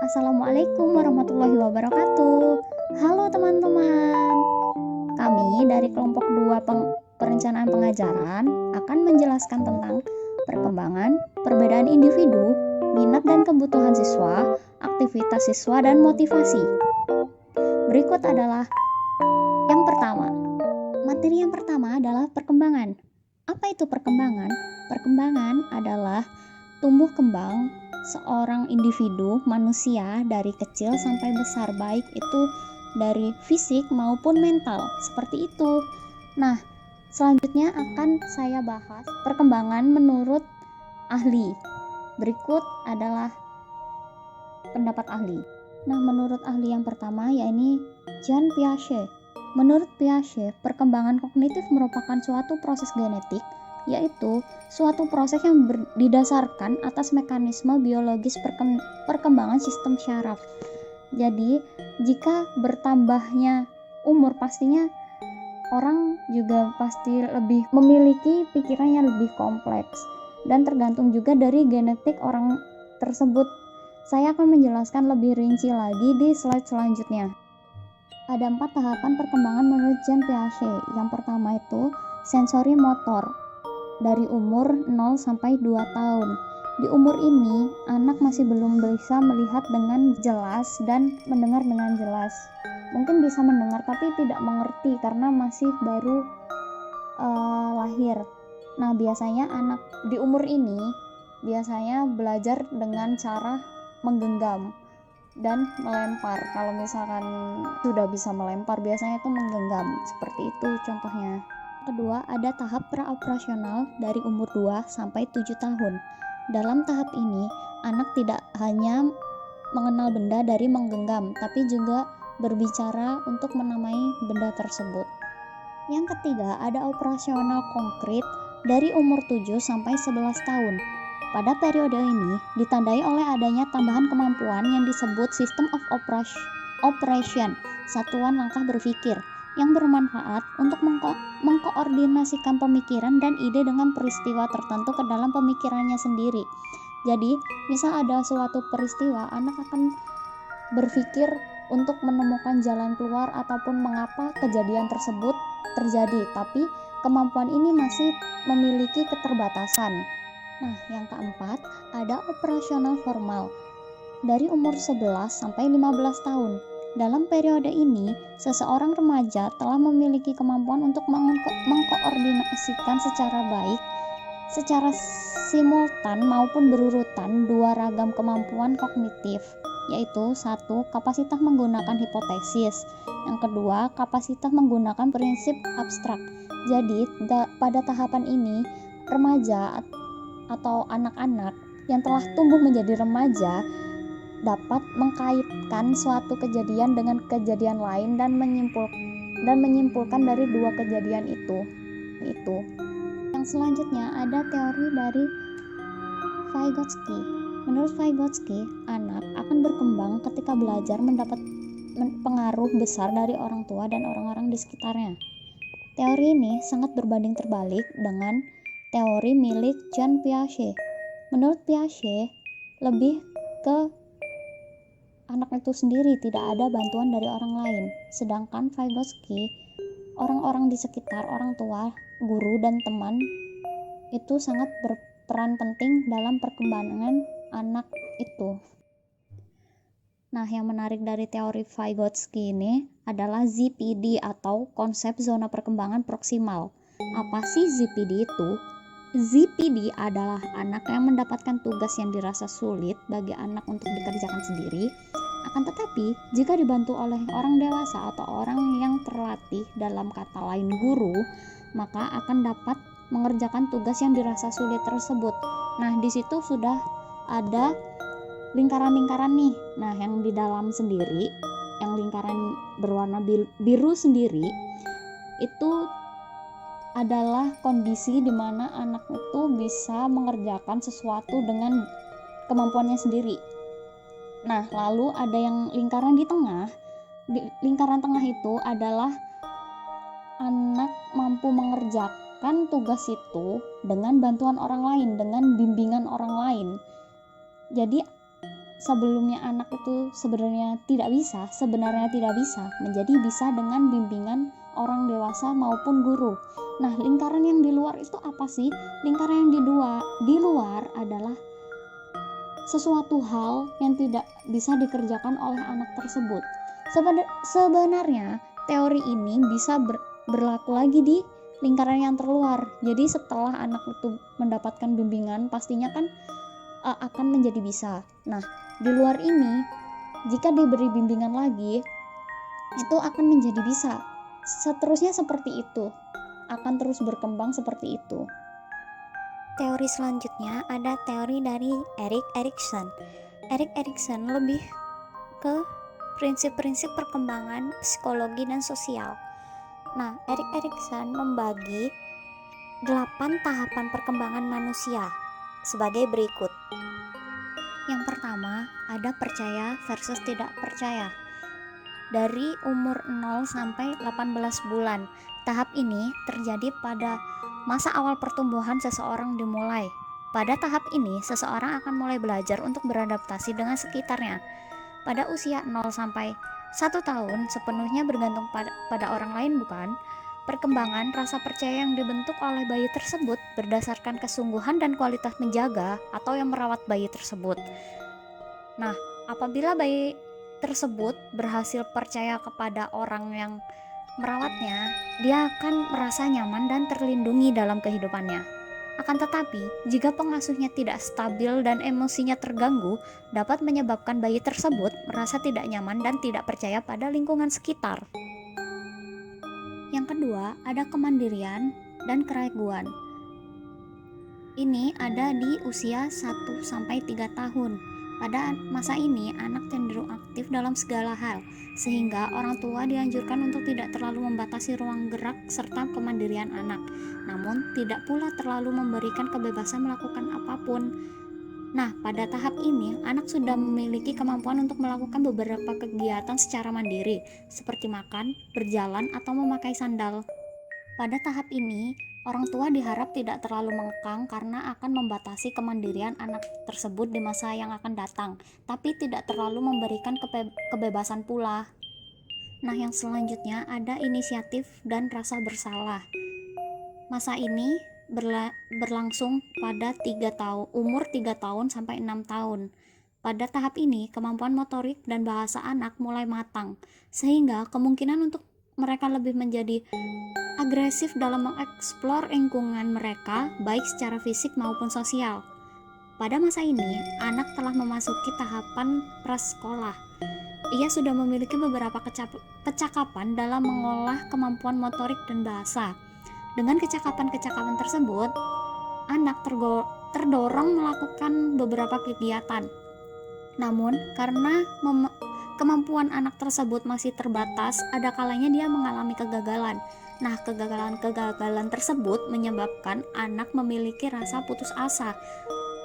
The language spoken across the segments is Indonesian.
Assalamualaikum warahmatullahi wabarakatuh. Halo teman-teman. Kami dari kelompok 2 perencanaan pengajaran akan menjelaskan tentang perkembangan, perbedaan individu, minat dan kebutuhan siswa, aktivitas siswa dan motivasi. Berikut adalah yang pertama. Materi yang pertama adalah perkembangan. Apa itu perkembangan? Perkembangan adalah tumbuh kembang seorang individu manusia dari kecil sampai besar, baik itu dari fisik maupun mental, seperti itu. Nah, selanjutnya akan saya bahas perkembangan menurut ahli. Berikut adalah pendapat ahli. Nah, menurut ahli yang pertama yaitu Jean Piaget. Menurut Piaget, perkembangan kognitif merupakan suatu proses genetik, yaitu suatu proses yang didasarkan atas mekanisme biologis perkembangan sistem syaraf. Jadi, jika bertambahnya umur, pastinya orang juga pasti lebih memiliki pikiran yang lebih kompleks dan tergantung juga dari genetik orang tersebut. Saya akan menjelaskan lebih rinci lagi di slide selanjutnya. Ada 4 tahapan perkembangan menurut Jean Piaget. Yang pertama itu sensori motor dari umur 0 sampai 2 tahun. Di umur ini, anak masih belum bisa melihat dengan jelas dan mendengar dengan jelas. Mungkin bisa mendengar tapi tidak mengerti karena masih baru lahir. Nah, biasanya anak di umur ini biasanya belajar dengan cara menggenggam dan melempar. Kalau misalkan sudah bisa melempar, biasanya itu menggenggam, seperti itu contohnya. Kedua, ada tahap praoperasional dari umur 2 sampai 7 tahun. Dalam tahap ini, anak tidak hanya mengenal benda dari menggenggam, tapi juga berbicara untuk menamai benda tersebut. Yang ketiga, ada operasional konkret dari umur 7 sampai 11 tahun. Pada periode ini ditandai oleh adanya tambahan kemampuan yang disebut System of Operation, satuan langkah berpikir, yang bermanfaat untuk mengkoordinasikan pemikiran dan ide dengan peristiwa tertentu ke dalam pemikirannya sendiri. Jadi, misal ada suatu peristiwa, anak akan berpikir untuk menemukan jalan keluar ataupun mengapa kejadian tersebut terjadi, tapi kemampuan ini masih memiliki keterbatasan. Nah, yang keempat, ada operasional formal dari umur 11 sampai 15 tahun. Dalam periode ini, seseorang remaja telah memiliki kemampuan untuk mengkoordinasikan secara baik, secara simultan maupun berurutan dua ragam kemampuan kognitif, yaitu satu, kapasitas menggunakan hipotesis, yang kedua, kapasitas menggunakan prinsip abstrak. Jadi, pada tahapan ini, remaja atau anak-anak yang telah tumbuh menjadi remaja dapat mengkaitkan suatu kejadian dengan kejadian lain dan menyimpulkan dari dua kejadian itu. Yang selanjutnya ada teori dari Vygotsky. Menurut Vygotsky, anak akan berkembang ketika belajar mendapat pengaruh besar dari orang tua dan orang-orang di sekitarnya. Teori ini sangat berbanding terbalik dengan teori milik Jean Piaget. Menurut Piaget, lebih ke anak itu sendiri, tidak ada bantuan dari orang lain. Sedangkan Vygotsky, orang-orang di sekitar, orang tua, guru, dan teman itu sangat berperan penting dalam perkembangan anak itu. Nah, yang menarik dari teori Vygotsky ini adalah ZPD atau konsep zona perkembangan proksimal. Apa sih ZPD itu? ZPD adalah anak yang mendapatkan tugas yang dirasa sulit bagi anak untuk dikerjakan sendiri. Akan tetapi, jika dibantu oleh orang dewasa atau orang yang terlatih, dalam kata lain guru, maka akan dapat mengerjakan tugas yang dirasa sulit tersebut. Nah, di situ sudah ada lingkaran-lingkaran nih. Nah, yang di dalam sendiri, yang lingkaran berwarna biru sendiri, itu adalah kondisi di mana anak itu bisa mengerjakan sesuatu dengan kemampuannya sendiri. Nah, lalu ada yang lingkaran di tengah. Di lingkaran tengah itu adalah anak mampu mengerjakan tugas itu dengan bantuan orang lain, dengan bimbingan orang lain. Jadi sebelumnya anak itu sebenarnya tidak bisa menjadi bisa dengan bimbingan orang dewasa maupun guru. Nah, lingkaran yang di luar itu apa sih? Lingkaran yang di luar adalah sesuatu hal yang tidak bisa dikerjakan oleh anak tersebut. Sebenarnya teori ini bisa berlaku lagi di lingkaran yang terluar. Jadi setelah anak itu mendapatkan bimbingan, pastinya kan akan menjadi bisa. Nah, di luar ini jika diberi bimbingan lagi, itu akan menjadi bisa. Seterusnya seperti itu, akan terus berkembang seperti itu. Teori selanjutnya ada teori dari Erik Erikson. Erik Erikson lebih ke prinsip-prinsip perkembangan psikologi dan sosial. Nah, Erik Erikson membagi 8 tahapan perkembangan manusia sebagai berikut. Yang pertama, ada percaya versus tidak percaya. Dari umur 0 sampai 18 bulan, tahap ini terjadi pada masa awal pertumbuhan seseorang dimulai. Pada tahap ini, seseorang akan mulai belajar untuk beradaptasi dengan sekitarnya. Pada usia 0 sampai 1 tahun, sepenuhnya bergantung pada orang lain, bukan? Perkembangan rasa percaya yang dibentuk oleh bayi tersebut berdasarkan kesungguhan dan kualitas menjaga atau yang merawat bayi tersebut. Nah, apabila bayi tersebut berhasil percaya kepada orang yang merawatnya, dia akan merasa nyaman dan terlindungi dalam kehidupannya. Akan tetapi, jika pengasuhnya tidak stabil dan emosinya terganggu, dapat menyebabkan bayi tersebut merasa tidak nyaman dan tidak percaya pada lingkungan sekitar. Yang kedua, ada kemandirian dan keraguan. Ini ada di usia 1-3 tahun. Pada masa ini, anak cenderung aktif dalam segala hal, sehingga orang tua dianjurkan untuk tidak terlalu membatasi ruang gerak serta kemandirian anak, namun tidak pula terlalu memberikan kebebasan melakukan apapun. Nah, pada tahap ini, anak sudah memiliki kemampuan untuk melakukan beberapa kegiatan secara mandiri, seperti makan, berjalan, atau memakai sandal. Pada tahap ini, orang tua diharap tidak terlalu mengekang karena akan membatasi kemandirian anak tersebut di masa yang akan datang, tapi tidak terlalu memberikan kebebasan pula. Nah, yang selanjutnya ada inisiatif dan rasa bersalah. Masa ini berlangsung pada umur 3 tahun sampai 6 tahun. Pada tahap ini, kemampuan motorik dan bahasa anak mulai matang, sehingga kemungkinan untuk mereka lebih menjadi agresif dalam mengeksplor lingkungan mereka, baik secara fisik maupun sosial. Pada masa ini, anak telah memasuki tahapan prasekolah. Ia sudah memiliki beberapa kecakapan dalam mengolah kemampuan motorik dan bahasa. Dengan kecakapan-kecakapan tersebut, anak terdorong melakukan beberapa kegiatan. Namun, karena kemampuan anak tersebut masih terbatas, ada kalanya dia mengalami kegagalan. Nah, kegagalan tersebut menyebabkan anak memiliki rasa putus asa.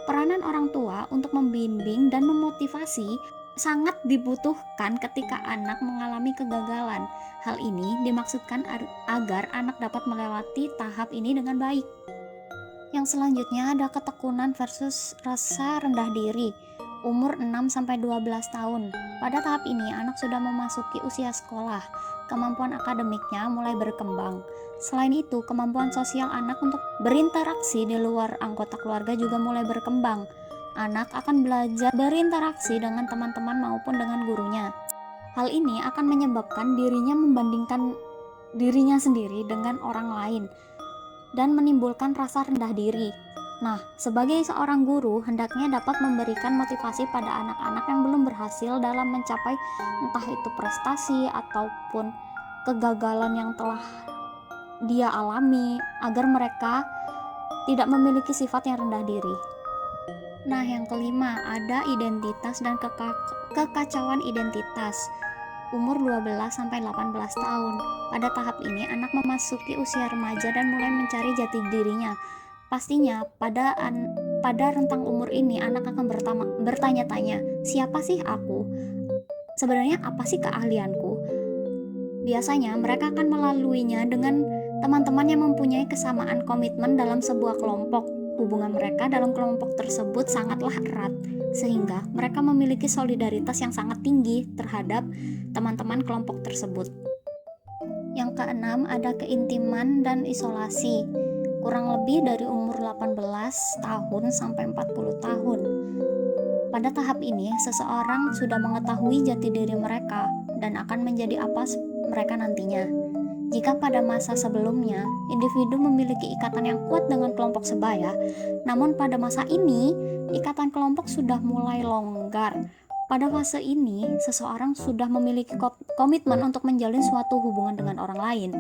Peranan orang tua untuk membimbing dan memotivasi sangat dibutuhkan ketika anak mengalami kegagalan. Hal ini dimaksudkan agar anak dapat melewati tahap ini dengan baik. Yang selanjutnya ada ketekunan versus rasa rendah diri. Umur 6-12 tahun. Pada tahap ini, anak sudah memasuki usia sekolah. Kemampuan akademiknya mulai berkembang. Selain itu, kemampuan sosial anak untuk berinteraksi di luar anggota keluarga juga mulai berkembang. Anak akan belajar berinteraksi dengan teman-teman maupun dengan gurunya. Hal ini akan menyebabkan dirinya membandingkan dirinya sendiri dengan orang lain dan menimbulkan rasa rendah diri. Nah, sebagai seorang guru, hendaknya dapat memberikan motivasi pada anak-anak yang belum berhasil dalam mencapai entah itu prestasi ataupun kegagalan yang telah dia alami, agar mereka tidak memiliki sifat yang rendah diri. Nah, yang kelima, ada identitas dan kekacauan identitas. Umur 12-18 tahun. Pada tahap ini, anak memasuki usia remaja dan mulai mencari jati dirinya. Pastinya pada rentang umur ini anak akan bertanya-tanya, siapa sih aku? Sebenarnya apa sih keahlianku? Biasanya mereka akan melaluinya dengan teman-teman yang mempunyai kesamaan komitmen dalam sebuah kelompok. Hubungan mereka dalam kelompok tersebut sangatlah erat, sehingga mereka memiliki solidaritas yang sangat tinggi terhadap teman-teman kelompok tersebut. Yang keenam, ada keintiman dan isolasi. Kurang lebih dari umur 18 tahun sampai 40 tahun. Pada tahap ini, seseorang sudah mengetahui jati diri mereka dan akan menjadi apa mereka nantinya. Jika pada masa sebelumnya, individu memiliki ikatan yang kuat dengan kelompok sebaya, namun pada masa ini, ikatan kelompok sudah mulai longgar. Pada fase ini, seseorang sudah memiliki komitmen untuk menjalin suatu hubungan dengan orang lain.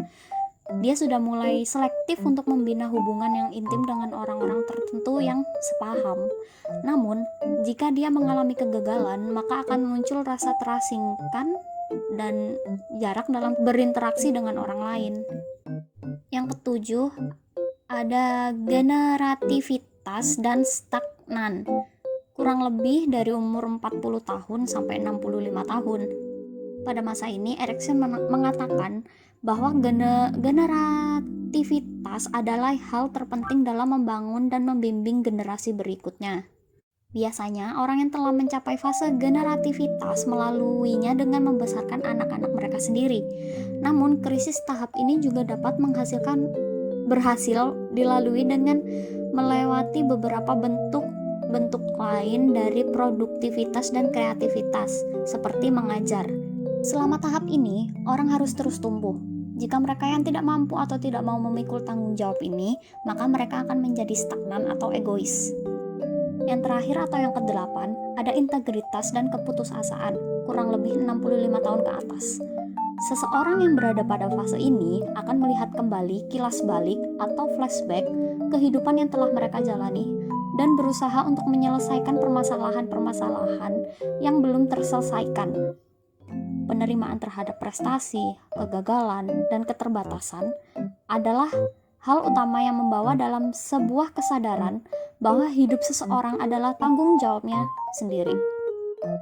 Dia sudah mulai selektif untuk membina hubungan yang intim dengan orang-orang tertentu yang sepaham. Namun, jika dia mengalami kegagalan, maka akan muncul rasa terasingkan dan jarak dalam berinteraksi dengan orang lain. Yang ketujuh, ada generativitas dan stagnan. Kurang lebih dari umur 40 tahun sampai 65 tahun. Pada masa ini, Erikson mengatakan bahwa generativitas adalah hal terpenting dalam membangun dan membimbing generasi berikutnya. Biasanya, orang yang telah mencapai fase generativitas melaluinya dengan membesarkan anak-anak mereka sendiri. Namun, krisis tahap ini juga dapat berhasil dilalui dengan melewati beberapa bentuk lain dari produktivitas dan kreativitas, seperti mengajar. Selama tahap ini, orang harus terus tumbuh. Jika mereka yang tidak mampu atau tidak mau memikul tanggung jawab ini, maka mereka akan menjadi stagnan atau egois. Yang terakhir atau yang kedelapan, ada integritas dan keputusasaan, kurang lebih 65 tahun ke atas. Seseorang yang berada pada fase ini akan melihat kembali kilas balik atau flashback kehidupan yang telah mereka jalani dan berusaha untuk menyelesaikan permasalahan-permasalahan yang belum terselesaikan. Penerimaan terhadap prestasi, kegagalan, dan keterbatasan adalah hal utama yang membawa dalam sebuah kesadaran bahwa hidup seseorang adalah tanggung jawabnya sendiri.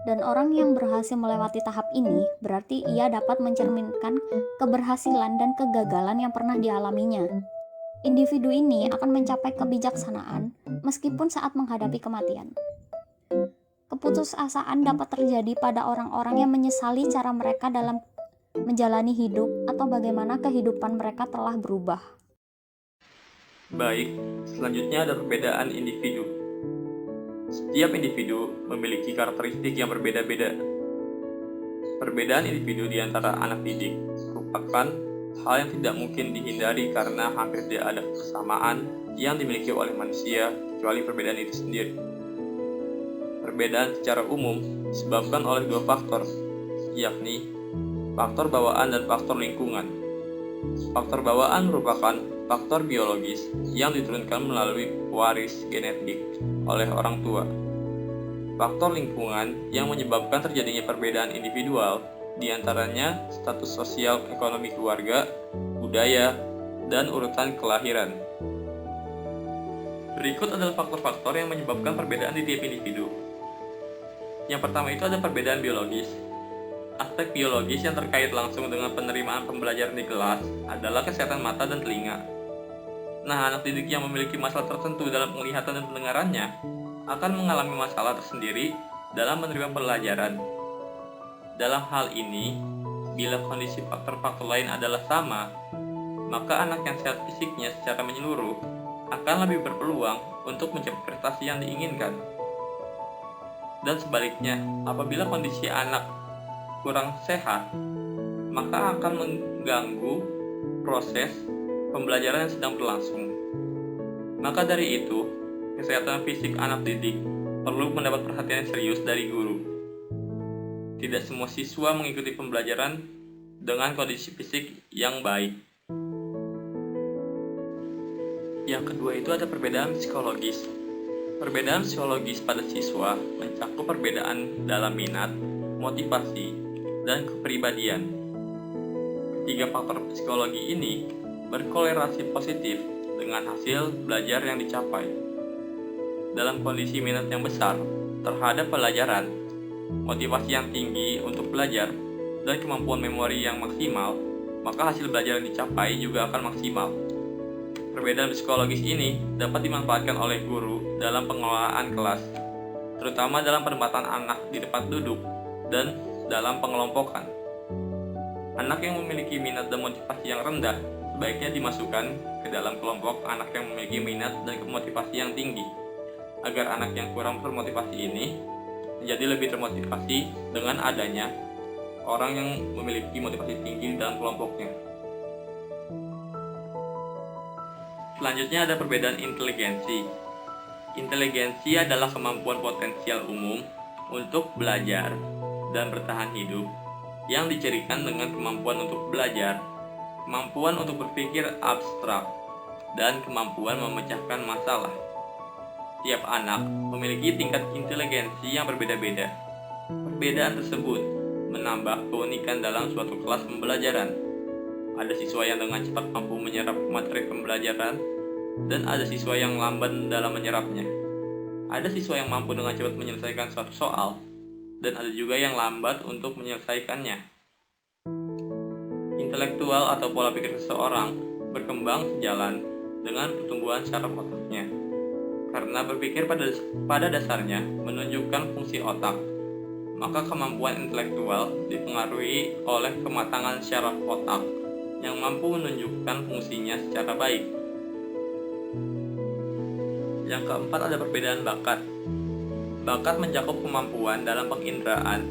Dan orang yang berhasil melewati tahap ini berarti ia dapat mencerminkan keberhasilan dan kegagalan yang pernah dialaminya. Individu ini akan mencapai kebijaksanaan meskipun saat menghadapi kematian. Keputusasaan dapat terjadi pada orang-orang yang menyesali cara mereka dalam menjalani hidup atau bagaimana kehidupan mereka telah berubah. Baik, selanjutnya ada perbedaan individu. Setiap individu memiliki karakteristik yang berbeda-beda. Perbedaan individu di antara anak didik merupakan hal yang tidak mungkin dihindari karena hampir tidak ada kesamaan yang dimiliki oleh manusia kecuali perbedaan itu sendiri. Perbedaan secara umum disebabkan oleh dua faktor, yakni faktor bawaan dan faktor lingkungan. Faktor bawaan merupakan faktor biologis yang diturunkan melalui waris genetik oleh orang tua. Faktor lingkungan yang menyebabkan terjadinya perbedaan individual, diantaranya status sosial ekonomi keluarga, budaya, dan urutan kelahiran. Berikut adalah faktor-faktor yang menyebabkan perbedaan di tiap individu. Yang pertama itu ada perbedaan biologis. Aspek biologis yang terkait langsung dengan penerimaan pembelajaran di kelas adalah kesehatan mata dan telinga. Nah, anak didik yang memiliki masalah tertentu dalam penglihatan dan pendengarannya akan mengalami masalah tersendiri dalam menerima pelajaran. Dalam hal ini, bila kondisi faktor-faktor lain adalah sama, maka anak yang sehat fisiknya secara menyeluruh akan lebih berpeluang untuk mencapai prestasi yang diinginkan. Dan sebaliknya, apabila kondisi anak kurang sehat, maka akan mengganggu proses pembelajaran yang sedang berlangsung. Maka dari itu, kesehatan fisik anak didik perlu mendapat perhatian serius dari guru. Tidak semua siswa mengikuti pembelajaran dengan kondisi fisik yang baik. Yang kedua itu ada perbedaan psikologis. Perbedaan psikologis pada siswa mencakup perbedaan dalam minat, motivasi, dan kepribadian. Ketiga faktor psikologi ini berkorelasi positif dengan hasil belajar yang dicapai. Dalam kondisi minat yang besar terhadap pelajaran, motivasi yang tinggi untuk belajar, dan kemampuan memori yang maksimal, maka hasil belajar yang dicapai juga akan maksimal. Perbedaan psikologis ini dapat dimanfaatkan oleh guru dalam pengelolaan kelas, terutama dalam penempatan anak di tempat duduk dan dalam pengelompokan. Anak yang memiliki minat dan motivasi yang rendah sebaiknya dimasukkan ke dalam kelompok anak yang memiliki minat dan motivasi yang tinggi, agar anak yang kurang termotivasi ini menjadi lebih termotivasi dengan adanya orang yang memiliki motivasi tinggi dalam kelompoknya. Selanjutnya ada perbedaan inteligensi. Inteligensi adalah kemampuan potensial umum untuk belajar dan bertahan hidup yang dicirikan dengan kemampuan untuk belajar, kemampuan untuk berpikir abstrak, dan kemampuan memecahkan masalah. Tiap anak memiliki tingkat inteligensi yang berbeda-beda. Perbedaan tersebut menambah keunikan dalam suatu kelas pembelajaran. Ada siswa yang dengan cepat mampu menyerap materi pembelajaran, dan ada siswa yang lambat dalam menyerapnya. Ada siswa yang mampu dengan cepat menyelesaikan suatu soal, dan ada juga yang lambat untuk menyelesaikannya. Intelektual atau pola pikir seseorang berkembang sejalan dengan pertumbuhan saraf otaknya. Karena berpikir pada dasarnya menunjukkan fungsi otak, maka kemampuan intelektual dipengaruhi oleh kematangan syaraf otak yang mampu menunjukkan fungsinya secara baik. Yang keempat ada perbedaan bakat. Bakat mencakup kemampuan dalam penginderaan,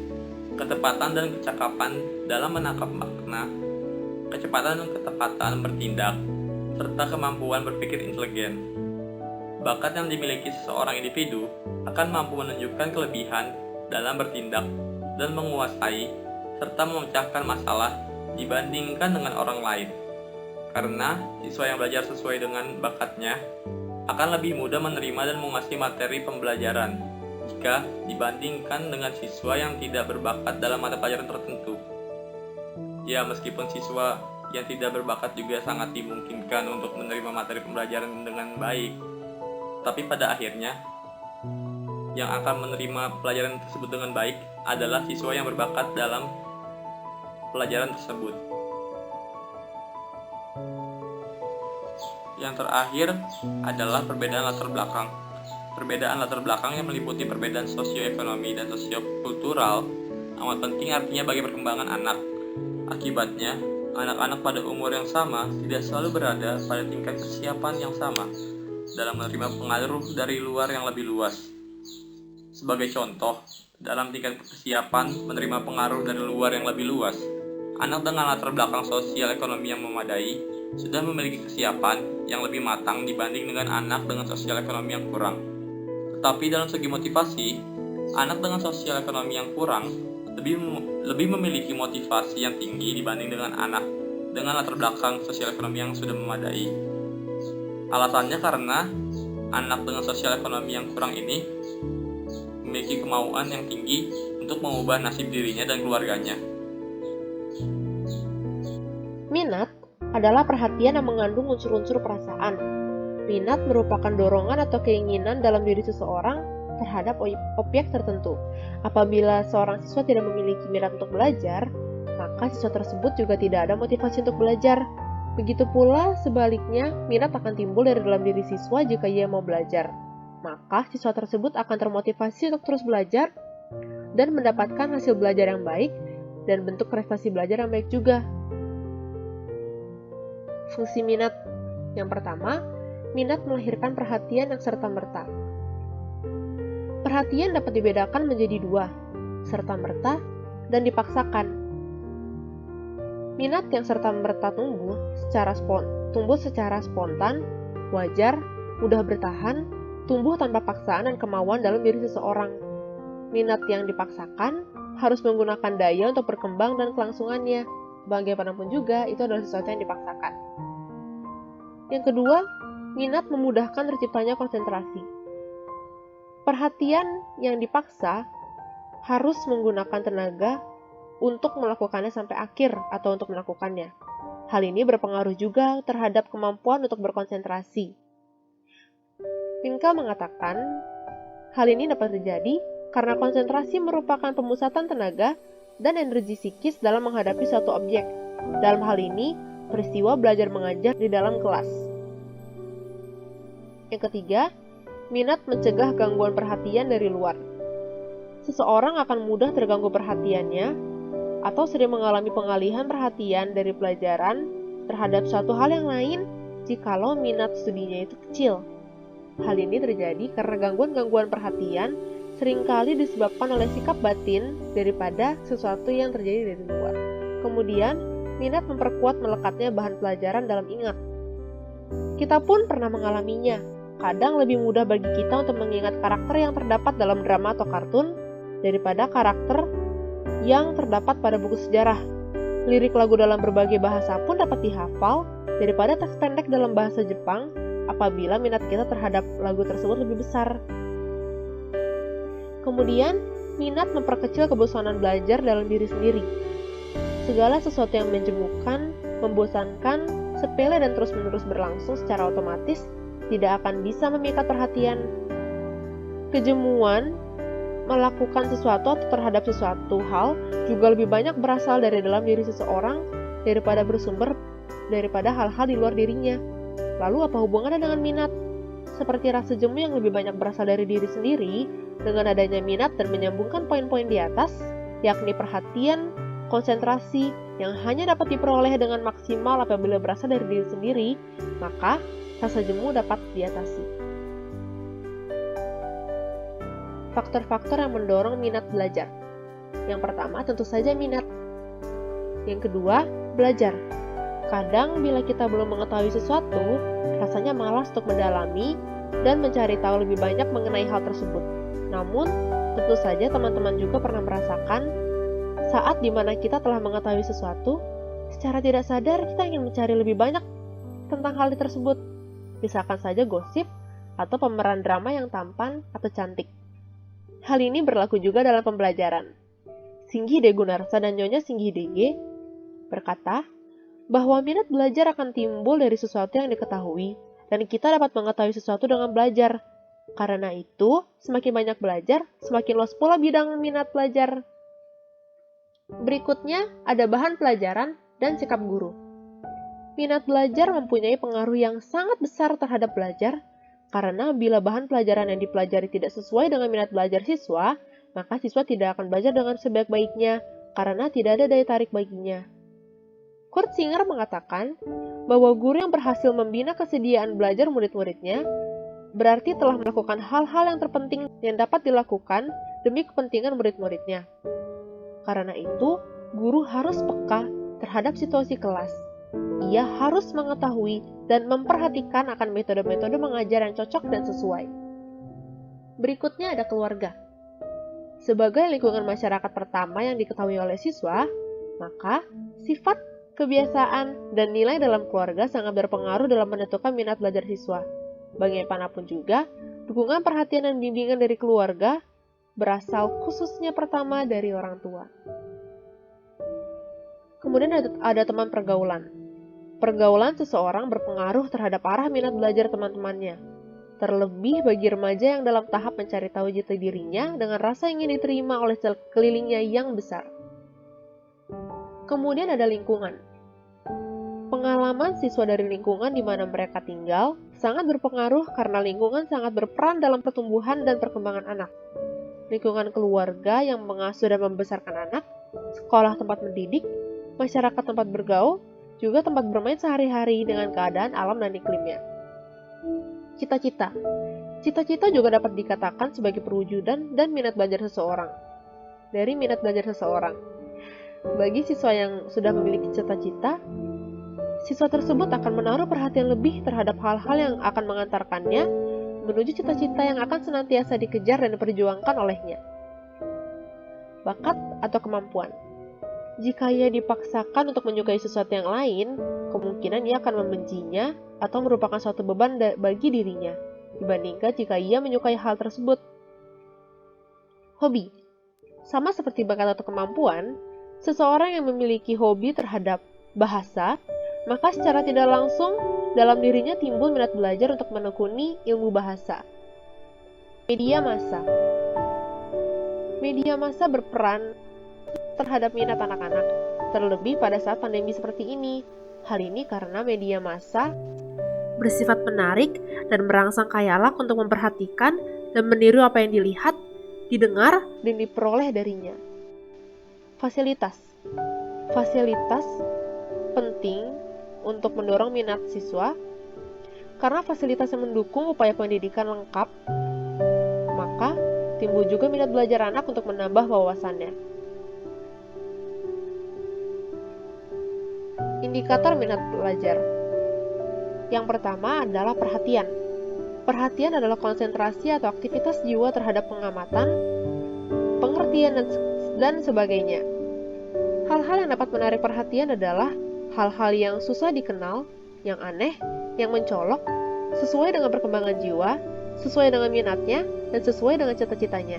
ketepatan dan kecakapan dalam menangkap makna, kecepatan dan ketepatan bertindak, serta kemampuan berpikir inteligen. Bakat yang dimiliki seseorang individu akan mampu menunjukkan kelebihan dalam bertindak dan menguasai serta memecahkan masalah dibandingkan dengan orang lain. Karena siswa yang belajar sesuai dengan bakatnya akan lebih mudah menerima dan menguasai materi pembelajaran jika dibandingkan dengan siswa yang tidak berbakat dalam mata pelajaran tertentu. Ya, meskipun siswa yang tidak berbakat juga sangat dimungkinkan untuk menerima materi pembelajaran dengan baik, tapi pada akhirnya yang akan menerima pelajaran tersebut dengan baik adalah siswa yang berbakat dalam pelajaran tersebut. Yang terakhir adalah perbedaan latar belakang. Perbedaan latar belakang yang meliputi perbedaan sosioekonomi dan sosiokultural amat penting artinya bagi perkembangan anak. Akibatnya, anak-anak pada umur yang sama tidak selalu berada pada tingkat kesiapan yang sama dalam menerima pengaruh dari luar yang lebih luas. Sebagai contoh, dalam tingkat kesiapan menerima pengaruh dari luar yang lebih luas, anak dengan latar belakang sosial ekonomi yang memadai sudah memiliki kesiapan yang lebih matang dibanding dengan anak dengan sosial ekonomi yang kurang. Tetapi dalam segi motivasi, anak dengan sosial ekonomi yang kurang lebih memiliki motivasi yang tinggi dibanding dengan anak dengan latar belakang sosial ekonomi yang sudah memadai. Alasannya karena anak dengan sosial ekonomi yang kurang ini memiliki kemauan yang tinggi untuk mengubah nasib dirinya dan keluarganya. Minat adalah perhatian yang mengandung unsur-unsur perasaan. Minat merupakan dorongan atau keinginan dalam diri seseorang terhadap objek tertentu. Apabila seorang siswa tidak memiliki minat untuk belajar, maka siswa tersebut juga tidak ada motivasi untuk belajar. Begitu pula sebaliknya, minat akan timbul dari dalam diri siswa jika ia mau belajar. Maka siswa tersebut akan termotivasi untuk terus belajar dan mendapatkan hasil belajar yang baik dan bentuk prestasi belajar yang baik juga. Fungsi minat. Yang pertama, minat melahirkan perhatian yang serta-merta. Perhatian dapat dibedakan menjadi dua, serta-merta dan dipaksakan. Minat yang serta-merta tumbuh secara spontan, wajar, mudah bertahan, tumbuh tanpa paksaan dan kemauan dalam diri seseorang. Minat yang dipaksakan harus menggunakan daya untuk berkembang dan kelangsungannya. Bagaimanapun juga, itu adalah sesuatu yang dipaksakan. Yang kedua, minat memudahkan terciptanya konsentrasi. Perhatian yang dipaksa harus menggunakan tenaga untuk melakukannya sampai akhir atau untuk melakukannya. Hal ini berpengaruh juga terhadap kemampuan untuk berkonsentrasi. Pinkel mengatakan, hal ini dapat terjadi karena konsentrasi merupakan pemusatan tenaga dan energi psikis dalam menghadapi suatu objek. Dalam hal ini, peristiwa belajar mengajar di dalam kelas. Yang ketiga, minat mencegah gangguan perhatian dari luar. seseorang akan mudah terganggu perhatiannya atau sering mengalami pengalihan perhatian dari pelajaran terhadap suatu hal yang lain jikalau minat studinya itu kecil. Hal ini terjadi karena gangguan-gangguan perhatian seringkali disebabkan oleh sikap batin daripada sesuatu yang terjadi dari luar. Kemudian, minat memperkuat melekatnya bahan pelajaran dalam ingat. Kita pun pernah mengalaminya. Kadang lebih mudah bagi kita untuk mengingat karakter yang terdapat dalam drama atau kartun daripada karakter yang terdapat pada buku sejarah. Lirik lagu dalam berbagai bahasa pun dapat dihafal daripada teks pendek dalam bahasa Jepang apabila minat kita terhadap lagu tersebut lebih besar. Kemudian, minat memperkecil kebosanan belajar dalam diri sendiri. Segala sesuatu yang menjemukan, membosankan, sepele dan terus-menerus berlangsung secara otomatis tidak akan bisa memikat perhatian. Kejemuan melakukan sesuatu atau terhadap sesuatu hal juga lebih banyak berasal dari dalam diri seseorang daripada bersumber daripada hal-hal di luar dirinya. Lalu apa hubungannya dengan minat? Seperti rasa jemu yang lebih banyak berasal dari diri sendiri, dengan adanya minat dan menyambungkan poin-poin di atas, yakni perhatian, konsentrasi, yang hanya dapat diperoleh dengan maksimal apabila berasal dari diri sendiri, maka rasa jemu dapat diatasi. Faktor-faktor yang mendorong minat belajar. Yang pertama tentu saja minat. Yang kedua, belajar. Kadang bila kita belum mengetahui sesuatu, rasanya malas untuk mendalami dan mencari tahu lebih banyak mengenai hal tersebut. Namun, tentu saja teman-teman juga pernah merasakan saat dimana kita telah mengetahui sesuatu, secara tidak sadar kita ingin mencari lebih banyak tentang hal tersebut. Misalkan saja gosip atau pemeran drama yang tampan atau cantik. Hal ini berlaku juga dalam pembelajaran. Singgih De Gunarsa dan Nyonya Singgih Dege berkata bahwa minat belajar akan timbul dari sesuatu yang diketahui, dan kita dapat mengetahui sesuatu dengan belajar. Karena itu, semakin banyak belajar, semakin luas pula bidang minat belajar. Berikutnya, ada bahan pelajaran dan sikap guru. Minat belajar mempunyai pengaruh yang sangat besar terhadap belajar, karena bila bahan pelajaran yang dipelajari tidak sesuai dengan minat belajar siswa, maka siswa tidak akan belajar dengan sebaik-baiknya, karena tidak ada daya tarik baginya. Kurt Singer mengatakan bahwa guru yang berhasil membina kesediaan belajar murid-muridnya berarti telah melakukan hal-hal yang terpenting yang dapat dilakukan demi kepentingan murid-muridnya. Karena itu, guru harus peka terhadap situasi kelas. Ia harus mengetahui dan memperhatikan akan metode-metode mengajar yang cocok dan sesuai. Berikutnya ada keluarga. Sebagai lingkungan masyarakat pertama yang diketahui oleh siswa, maka sifat, kebiasaan, dan nilai dalam keluarga sangat berpengaruh dalam menentukan minat belajar siswa. Bagaimanapun juga, dukungan perhatian dan bimbingan dari keluarga berasal khususnya pertama dari orang tua. Kemudian ada teman pergaulan. Pergaulan seseorang berpengaruh terhadap arah minat belajar teman-temannya. Terlebih bagi remaja yang dalam tahap mencari tahu jati dirinya dengan rasa ingin diterima oleh sekelilingnya yang besar. Kemudian ada lingkungan. Pengalaman siswa dari lingkungan di mana mereka tinggal sangat berpengaruh karena lingkungan sangat berperan dalam pertumbuhan dan perkembangan anak. Lingkungan keluarga yang mengasuh dan membesarkan anak, sekolah tempat mendidik, masyarakat tempat bergaul, juga tempat bermain sehari-hari dengan keadaan alam dan iklimnya. Cita-cita. Cita-cita juga dapat dikatakan sebagai perwujudan dan minat belajar seseorang. Dari minat belajar seseorang. Bagi siswa yang sudah memiliki cita-cita, siswa tersebut akan menaruh perhatian lebih terhadap hal-hal yang akan mengantarkannya menuju cita-cita yang akan senantiasa dikejar dan diperjuangkan olehnya. Bakat atau kemampuan. Jika ia dipaksakan untuk menyukai sesuatu yang lain, kemungkinan ia akan membencinya atau merupakan suatu beban bagi dirinya, dibandingkan jika ia menyukai hal tersebut. Hobi. Sama seperti bakat atau kemampuan, seseorang yang memiliki hobi terhadap bahasa, maka secara tidak langsung dalam dirinya timbul minat belajar untuk menekuni ilmu bahasa. Media massa. Media massa berperan terhadap minat anak-anak, terlebih pada saat pandemi seperti ini. Hal ini karena media massa bersifat menarik dan merangsang khayalak untuk memperhatikan dan meniru apa yang dilihat, didengar, dan diperoleh darinya. Fasilitas penting untuk mendorong minat siswa, karena fasilitas yang mendukung upaya pendidikan lengkap, maka timbul juga minat belajar anak untuk menambah wawasannya. Indikator minat belajar. Yang pertama adalah perhatian. Perhatian adalah konsentrasi atau aktivitas jiwa terhadap pengamatan, pengertian, dan sebagainya. Hal-hal yang dapat menarik perhatian adalah hal-hal yang susah dikenal, yang aneh, yang mencolok, sesuai dengan perkembangan jiwa, sesuai dengan minatnya, dan sesuai dengan cita-citanya.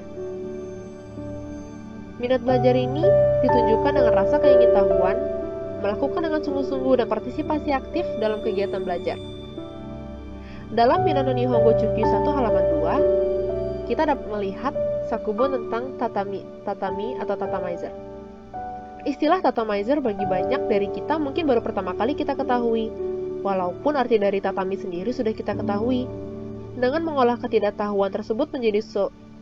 Minat belajar ini ditunjukkan dengan rasa keingintahuan, melakukan dengan sungguh-sungguh dan partisipasi aktif dalam kegiatan belajar. Dalam Minano Nihongo Chukyu 1 halaman 2, kita dapat melihat sakubon tentang tatami atau tatamizer. Istilah tatamizer bagi banyak dari kita mungkin baru pertama kali kita ketahui, walaupun arti dari tatami sendiri sudah kita ketahui. Dengan mengolah ketidaktahuan tersebut menjadi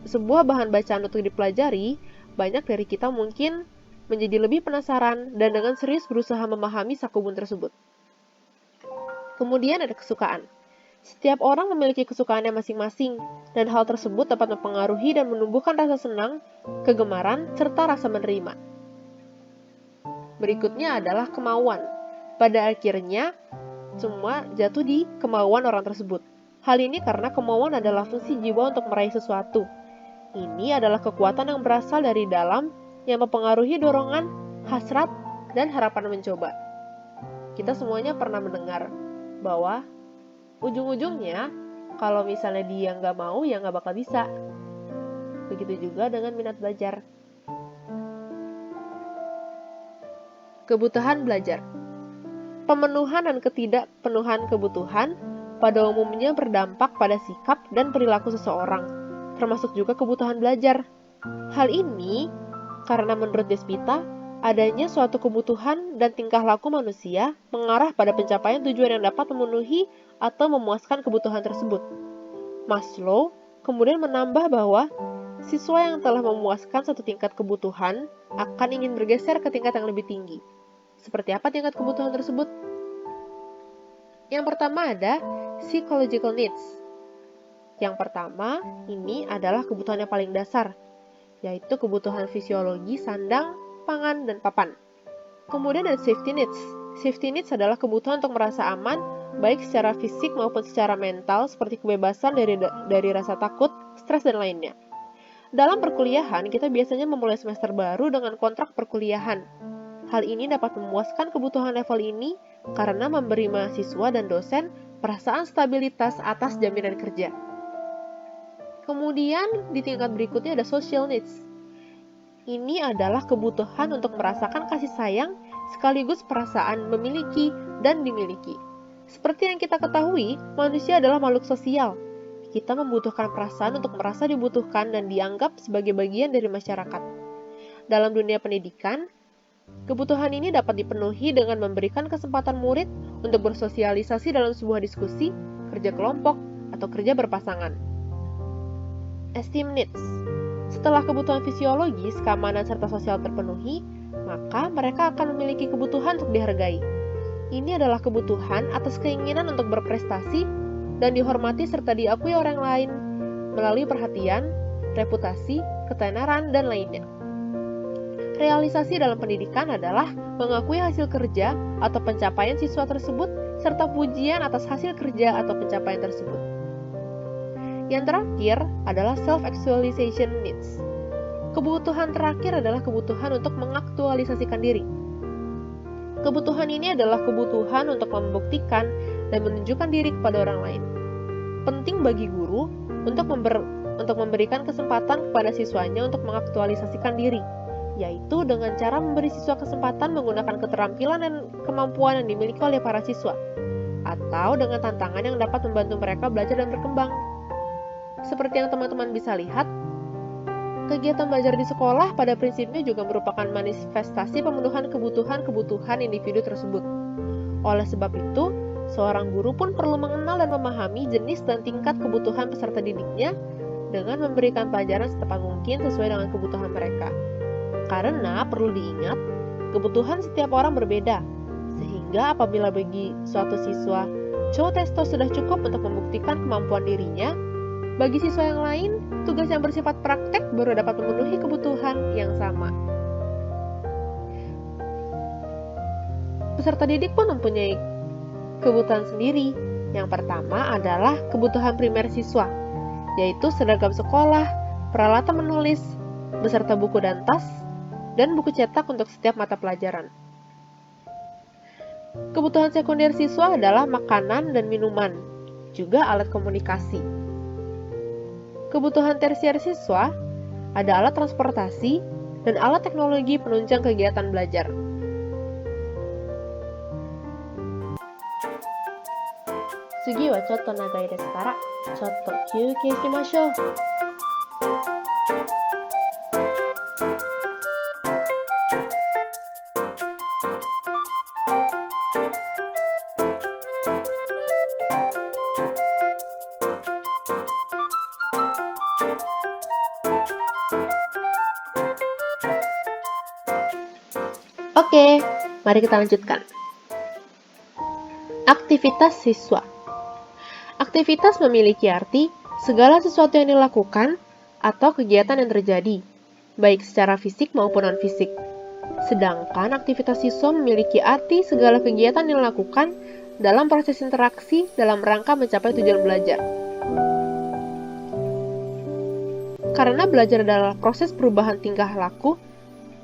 sebuah bahan bacaan untuk dipelajari, banyak dari kita mungkin menjadi lebih penasaran dan dengan serius berusaha memahami sakubun tersebut. Kemudian ada kesukaan. Setiap orang memiliki kesukaannya masing-masing, dan hal tersebut dapat mempengaruhi dan menumbuhkan rasa senang, kegemaran, serta rasa menerima. Berikutnya adalah kemauan. Pada akhirnya, semua jatuh di kemauan orang tersebut. Hal ini karena kemauan adalah fungsi jiwa untuk meraih sesuatu. Ini adalah kekuatan yang berasal dari dalam yang mempengaruhi dorongan, hasrat, dan harapan mencoba. Kita semuanya pernah mendengar bahwa ujung-ujungnya, kalau misalnya dia nggak mau, ya nggak bakal bisa. Begitu juga dengan minat belajar. Kebutuhan belajar. Pemenuhan dan ketidakpenuhan kebutuhan pada umumnya berdampak pada sikap dan perilaku seseorang, termasuk juga kebutuhan belajar. Hal ini karena menurut Despita, adanya suatu kebutuhan dan tingkah laku manusia mengarah pada pencapaian tujuan yang dapat memenuhi atau memuaskan kebutuhan tersebut. Maslow kemudian menambah bahwa siswa yang telah memuaskan satu tingkat kebutuhan akan ingin bergeser ke tingkat yang lebih tinggi. Seperti apa tingkat kebutuhan tersebut? Yang pertama ada psychological needs. Yang pertama ini adalah kebutuhan yang paling dasar, yaitu kebutuhan fisiologi, sandang, pangan, dan papan. Kemudian ada safety needs. Safety needs adalah kebutuhan untuk merasa aman, baik secara fisik maupun secara mental, seperti kebebasan dari rasa takut, stres, dan lainnya. Dalam perkuliahan, kita biasanya memulai semester baru dengan kontrak perkuliahan. Hal ini dapat memuaskan kebutuhan level ini karena memberi mahasiswa dan dosen perasaan stabilitas atas jaminan kerja. Kemudian di tingkat berikutnya ada social needs. Ini adalah kebutuhan untuk merasakan kasih sayang sekaligus perasaan memiliki dan dimiliki. Seperti yang kita ketahui, manusia adalah makhluk sosial. Kita membutuhkan perasaan untuk merasa dibutuhkan dan dianggap sebagai bagian dari masyarakat. Dalam dunia pendidikan, kebutuhan ini dapat dipenuhi dengan memberikan kesempatan murid untuk bersosialisasi dalam sebuah diskusi, kerja kelompok, atau kerja berpasangan. Esteem needs. Setelah kebutuhan fisiologis, keamanan, serta sosial terpenuhi, maka mereka akan memiliki kebutuhan untuk dihargai. Ini adalah kebutuhan atas keinginan untuk berprestasi dan dihormati serta diakui orang lain melalui perhatian, reputasi, ketenaran, dan lainnya. Realisasi dalam pendidikan adalah mengakui hasil kerja atau pencapaian siswa tersebut serta pujian atas hasil kerja atau pencapaian tersebut. Yang terakhir adalah self-actualization needs. Kebutuhan terakhir adalah kebutuhan untuk mengaktualisasikan diri. Kebutuhan ini adalah kebutuhan untuk membuktikan dan menunjukkan diri kepada orang lain. Penting bagi guru untuk memberikan kesempatan kepada siswanya untuk mengaktualisasikan diri, yaitu dengan cara memberi siswa kesempatan menggunakan keterampilan dan kemampuan yang dimiliki oleh para siswa, atau dengan tantangan yang dapat membantu mereka belajar dan berkembang. Seperti yang teman-teman bisa lihat, kegiatan belajar di sekolah pada prinsipnya juga merupakan manifestasi pemenuhan kebutuhan-kebutuhan individu tersebut. Oleh sebab itu, seorang guru pun perlu mengenal dan memahami jenis dan tingkat kebutuhan peserta didiknya dengan memberikan pelajaran setepat mungkin sesuai dengan kebutuhan mereka. Karena perlu diingat, kebutuhan setiap orang berbeda, sehingga apabila bagi suatu siswa Cotesto sudah cukup untuk membuktikan kemampuan dirinya, bagi siswa yang lain, tugas yang bersifat praktek baru dapat memenuhi kebutuhan yang sama. Peserta didik pun mempunyai kebutuhan sendiri. Yang pertama adalah kebutuhan primer siswa, yaitu seragam sekolah, peralatan menulis, beserta buku dan tas, dan buku cetak untuk setiap mata pelajaran. Kebutuhan sekunder siswa adalah makanan dan minuman, juga alat komunikasi. Kebutuhan tersier siswa ada alat transportasi dan alat teknologi penunjang kegiatan belajar. Sugi wa chotto nagai desu kara, chotto kyūkei shimashou. Oke, mari kita lanjutkan. Aktivitas siswa. Aktivitas memiliki arti segala sesuatu yang dilakukan atau kegiatan yang terjadi, baik secara fisik maupun non-fisik. Sedangkan aktivitas siswa memiliki arti segala kegiatan yang dilakukan dalam proses interaksi dalam rangka mencapai tujuan belajar. Karena belajar adalah proses perubahan tingkah laku,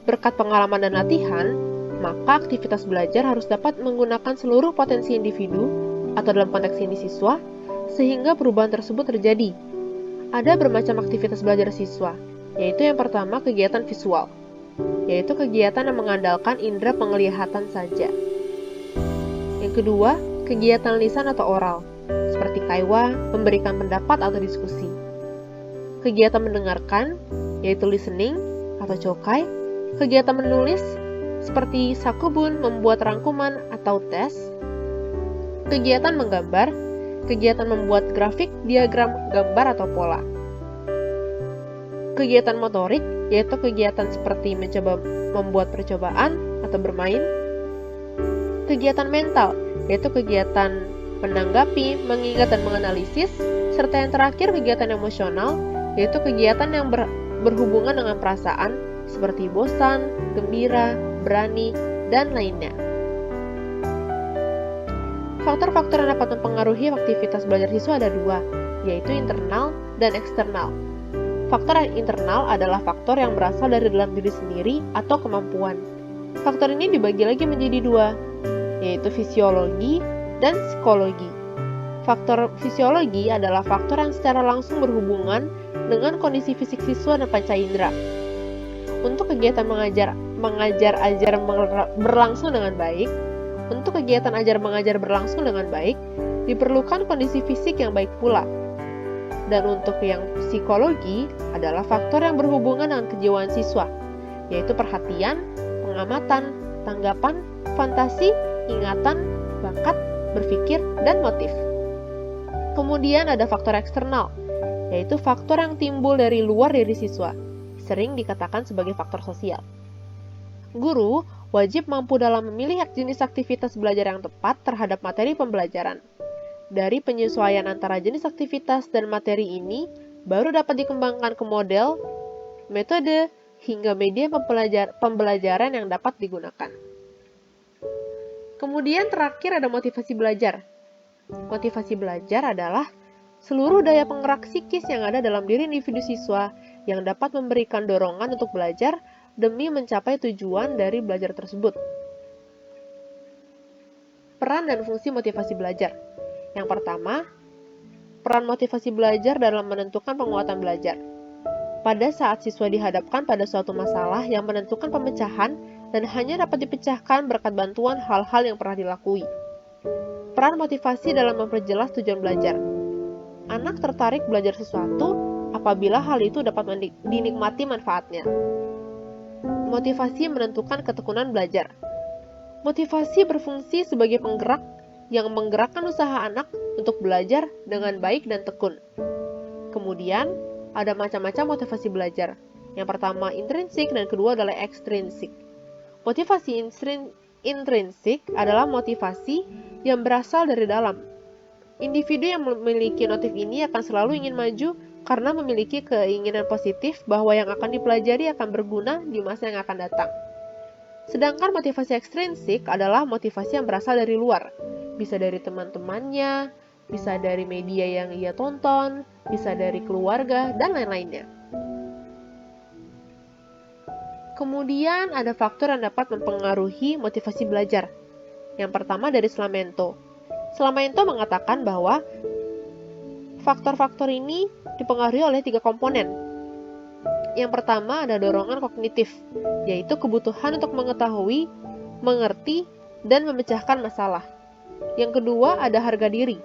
berkat pengalaman dan latihan, maka aktivitas belajar harus dapat menggunakan seluruh potensi individu, atau dalam konteks ini siswa, sehingga perubahan tersebut terjadi. Ada bermacam aktivitas belajar siswa, yaitu yang pertama kegiatan visual, yaitu kegiatan yang mengandalkan indera penglihatan saja. Yang kedua, kegiatan lisan atau oral, seperti kaiwa, memberikan pendapat atau diskusi. Kegiatan mendengarkan, yaitu listening atau chokai. Kegiatan menulis, seperti sakubun, membuat rangkuman atau tes. Kegiatan menggambar, kegiatan membuat grafik, diagram, gambar atau pola. Kegiatan motorik, yaitu kegiatan seperti mencoba membuat percobaan atau bermain. Kegiatan mental, yaitu kegiatan menanggapi, mengingat dan menganalisis. Serta yang terakhir kegiatan emosional, yaitu kegiatan yang berhubungan dengan perasaan, seperti bosan, gembira, berani, dan lainnya. Faktor-faktor yang dapat mempengaruhi aktivitas belajar siswa ada dua, yaitu internal dan eksternal. Faktor yang internal adalah faktor yang berasal dari dalam diri sendiri atau kemampuan. Faktor ini dibagi lagi menjadi dua, yaitu fisiologi dan psikologi. Faktor fisiologi adalah faktor yang secara langsung berhubungan dengan kondisi fisik siswa dan panca indera. Untuk kegiatan mengajar-ajar berlangsung dengan baik, untuk kegiatan ajar-mengajar berlangsung dengan baik, diperlukan kondisi fisik yang baik pula. Dan untuk yang psikologi adalah faktor yang berhubungan dengan kejiwaan siswa, yaitu perhatian, pengamatan, tanggapan, fantasi, ingatan, bakat, berpikir, dan motif. Kemudian ada faktor eksternal, yaitu faktor yang timbul dari luar diri siswa, sering dikatakan sebagai faktor sosial. Guru wajib mampu dalam memilih jenis aktivitas belajar yang tepat terhadap materi pembelajaran. Dari penyesuaian antara jenis aktivitas dan materi ini, baru dapat dikembangkan ke model, metode, hingga media pembelajaran yang dapat digunakan. Kemudian terakhir ada motivasi belajar. Motivasi belajar adalah seluruh daya penggerak psikis yang ada dalam diri individu siswa yang dapat memberikan dorongan untuk belajar demi mencapai tujuan dari belajar tersebut. Peran dan fungsi motivasi belajar. Yang pertama, peran motivasi belajar dalam menentukan penguatan belajar. Pada saat siswa dihadapkan pada suatu masalah yang menentukan pemecahan dan hanya dapat dipecahkan berkat bantuan hal-hal yang pernah dilakui. Peran motivasi dalam memperjelas tujuan belajar. Anak tertarik belajar sesuatu apabila hal itu dapat dinikmati manfaatnya. Motivasi menentukan ketekunan belajar. Motivasi berfungsi sebagai penggerak yang menggerakkan usaha anak untuk belajar dengan baik dan tekun. Kemudian, Ada macam-macam motivasi belajar. Yang pertama intrinsik dan kedua adalah ekstrinsik. Motivasi intrinsik adalah motivasi yang berasal dari dalam. Individu yang memiliki motif ini akan selalu ingin maju karena memiliki keinginan positif bahwa yang akan dipelajari akan berguna di masa yang akan datang. Sedangkan motivasi ekstrinsik adalah motivasi yang berasal dari luar. Bisa dari teman-temannya, bisa dari media yang ia tonton, bisa dari keluarga, dan lain-lainnya. Kemudian ada faktor yang dapat mempengaruhi motivasi belajar. Yang pertama dari Slamento. Slamento mengatakan bahwa faktor-faktor ini dipengaruhi oleh 3 komponen. Yang pertama ada dorongan kognitif, yaitu kebutuhan untuk mengetahui, mengerti, dan memecahkan masalah. Yang kedua ada harga diri,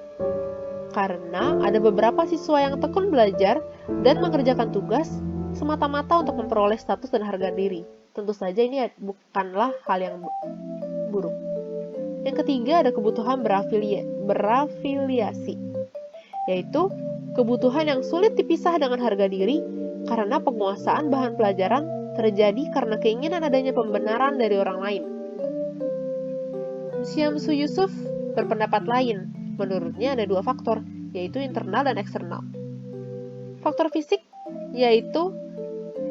karena ada beberapa siswa yang tekun belajar dan mengerjakan tugas semata-mata untuk memperoleh status dan harga diri. Tentu saja ini bukanlah hal yang buruk. Yang ketiga ada kebutuhan berafiliasi, yaitu kebutuhan yang sulit dipisah dengan harga diri karena penguasaan bahan pelajaran terjadi karena keinginan adanya pembenaran dari orang lain. Syamsu Yusuf berpendapat lain. Menurutnya ada 2 faktor, yaitu internal dan eksternal. Faktor fisik, yaitu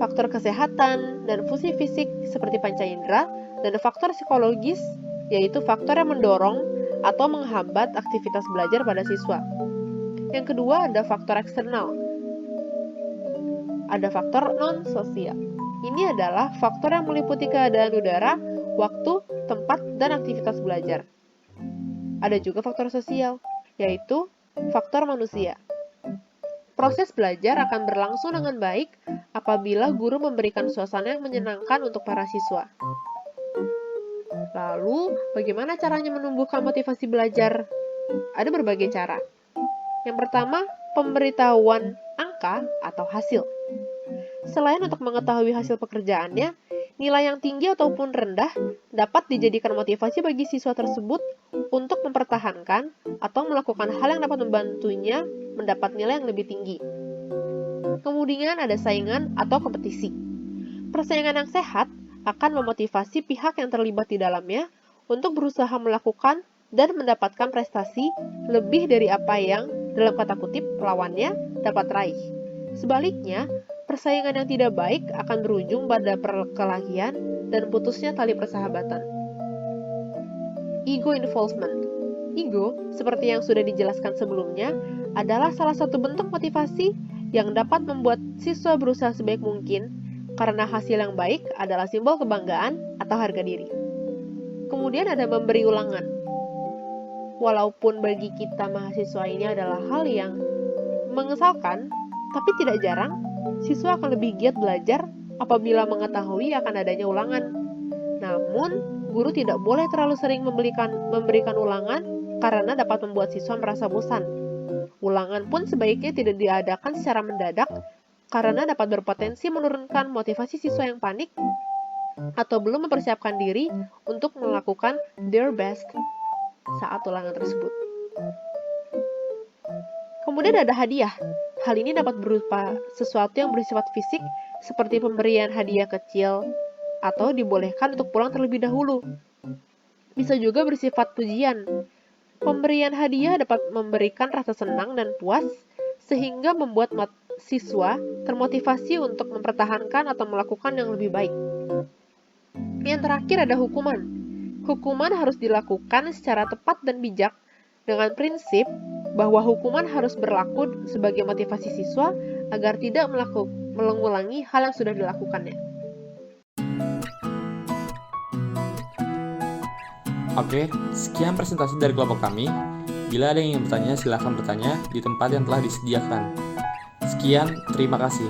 faktor kesehatan dan fungsi fisik seperti panca indera, dan faktor psikologis, yaitu faktor yang mendorong atau menghambat aktivitas belajar pada siswa. Yang kedua ada faktor eksternal. Ada faktor non-sosial. Ini adalah faktor yang meliputi keadaan udara, waktu, tempat, dan aktivitas belajar. Ada juga faktor sosial, yaitu faktor manusia. Proses belajar akan berlangsung dengan baik apabila guru memberikan suasana yang menyenangkan untuk para siswa. Lalu, bagaimana caranya menumbuhkan motivasi belajar? Ada berbagai cara. Yang pertama, pemberitahuan angka atau hasil. Selain untuk mengetahui hasil pekerjaannya, nilai yang tinggi ataupun rendah dapat dijadikan motivasi bagi siswa tersebut untuk mempertahankan atau melakukan hal yang dapat membantunya mendapat nilai yang lebih tinggi. Kemudian ada saingan atau kompetisi. Persaingan yang sehat akan memotivasi pihak yang terlibat di dalamnya untuk berusaha melakukan dan mendapatkan prestasi lebih dari apa yang, dalam kata kutip, lawannya dapat raih. Sebaliknya, persaingan yang tidak baik akan berujung pada perkelahian dan putusnya tali persahabatan. Ego involvement. Ego, seperti yang sudah dijelaskan sebelumnya, adalah salah satu bentuk motivasi yang dapat membuat siswa berusaha sebaik mungkin karena hasil yang baik adalah simbol kebanggaan atau harga diri. Kemudian ada memberi ulangan. Walaupun bagi kita mahasiswa ini adalah hal yang mengesalkan, tapi tidak jarang siswa akan lebih giat belajar apabila mengetahui akan adanya ulangan. Namun, guru tidak boleh terlalu sering memberikan ulangan karena dapat membuat siswa merasa bosan. Ulangan pun sebaiknya tidak diadakan secara mendadak karena dapat berpotensi menurunkan motivasi siswa yang panik atau belum mempersiapkan diri untuk melakukan their best saat ulangan tersebut. Kemudian ada hadiah. Hal ini dapat berupa sesuatu yang bersifat fisik seperti pemberian hadiah kecil atau dibolehkan untuk pulang terlebih dahulu. Bisa juga bersifat pujian. Pemberian hadiah dapat memberikan rasa senang dan puas sehingga membuat siswa termotivasi untuk mempertahankan atau melakukan yang lebih baik. Yang terakhir ada hukuman. Hukuman harus dilakukan secara tepat dan bijak dengan prinsip bahwa hukuman harus berlaku sebagai motivasi siswa agar tidak mengulangi hal yang sudah dilakukannya. Oke, sekian presentasi dari kelompok kami. Bila ada yang ingin bertanya, silakan bertanya di tempat yang telah disediakan. Sekian, terima kasih.